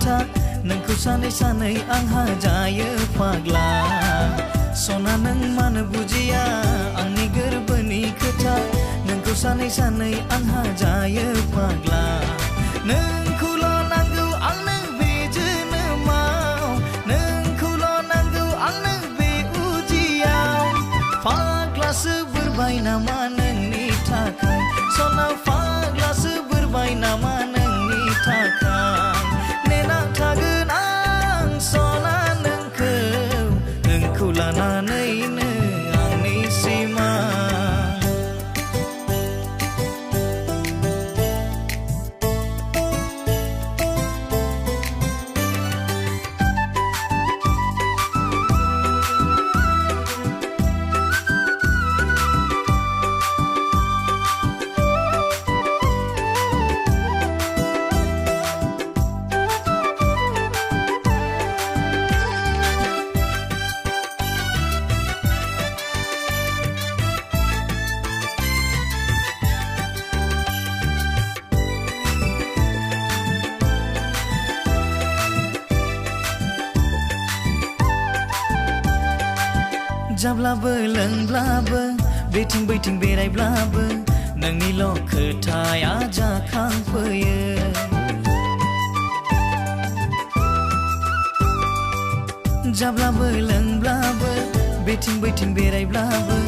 खोथा नोंखौ सानै सानै आंहा जायो फाग्ला सना नों मानो बुजिया आंनि गोरबोनि खोथा नोंखौ सानै सानै आंहा जायो फाग्ला नोंखौल' नांगौ आंनो बे जोनोमाव नोंखौल' नांगौ आंनो बे उजियाव फाग्लासो बोरबाय नामा नोंनि थाखाय सना फाग्लासो बोरबाय नामा नोंनि थाखाय नेना थागोन आं सना नोंखौ लानानैनो आंनि सिमा जाब्लाबो लोंब्लाबो बेथिं बैथिं बेरायब्लाबो नोंनिल' खोथाया जाखांफैयो जाब्लाबो लोंब्लाबो बेथिं बैथिं बेरायब्लाबो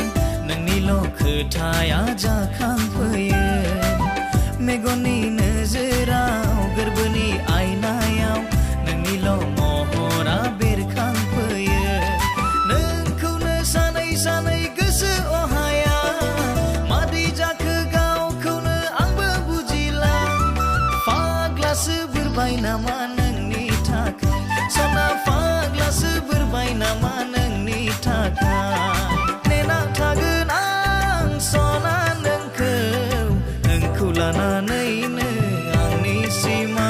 नोंनिल' खोथाया जाखांफैयो मेगननि नोजोराव गोरबोनि आयनायाव नोंनिल' महरा बेरखांफैयो सानै गोसो अहाया मादै जाखो गावखौनो आंबो बुजिला फाग्लासो बोरबाय नामा नोंनि थाखाय सना फाग्लासो बोरबाय नामा नोंनि थाखाय नेना थागोन आं सना नोंखौ लानानैनो आंनि सिमा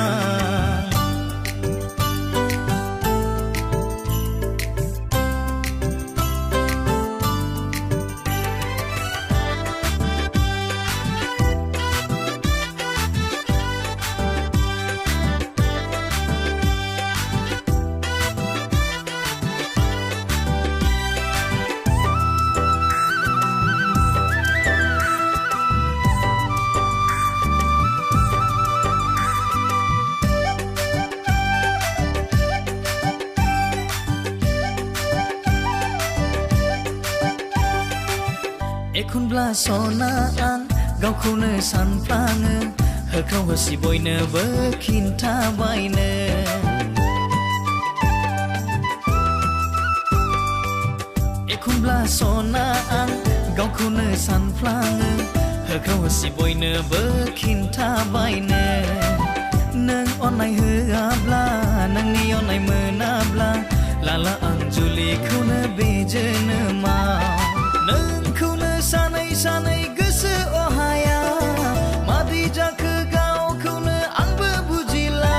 एखनब्ला सना आं गावखौनो सानफ्लाङो होख्राव होसि बयनोबो खिन्थाबायनो एखनब्ला सना आं गावखौनो सानफ्लाङो होख्राव होसि बयनोबो खिन्थाबायनो नों अननाय होआब्ला नोंनि अननाय मोनाब्ला लाला आं जुलिखौनो बे जोनोमाव नोंखौनो सानै सानै गोसो अहाया मादै जाखो गावखौनो आंबो बुजिला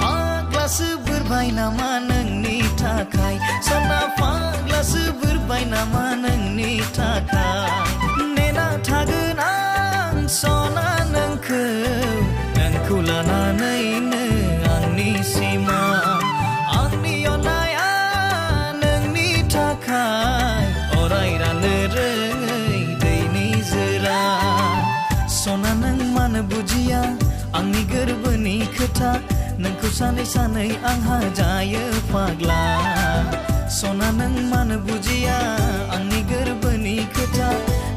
फाग्लासो बोरबाय नामा नोंनि थाखाय सना फाग्लासो बोरबाय नामा नोंनि थाखाय नेना थागोन आं सना नोंखौ लानानैनो आंनि सिमा आंनि अननाया नोंनि थाखाय अराय राननो रोङै दैनि जोरा सना नों मानो बुजिया आंनि गोरबोनि खोथा नोंखौ सानै सानै आंहा जायो फाग्ला सना नों मानो बुजिया आंनि गोरबोनि खोथा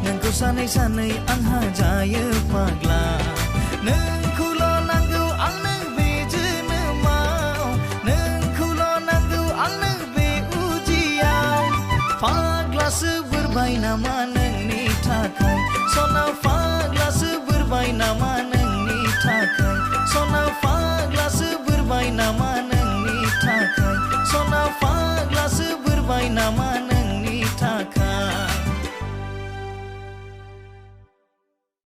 नोंखौ सानै सानै आंहा जायो फाग्ला नोंखौल' नांगौ आंनो बे जोनोमाव नोंखौल' नांगौ आंनो बे उजियाव फाग्लासो बोरबाय नामा नोंनि थाखाय सना फाग्लासो बोरबाय नामा नोंनि थाखाय सना फाग्लासो बोरबाय नामा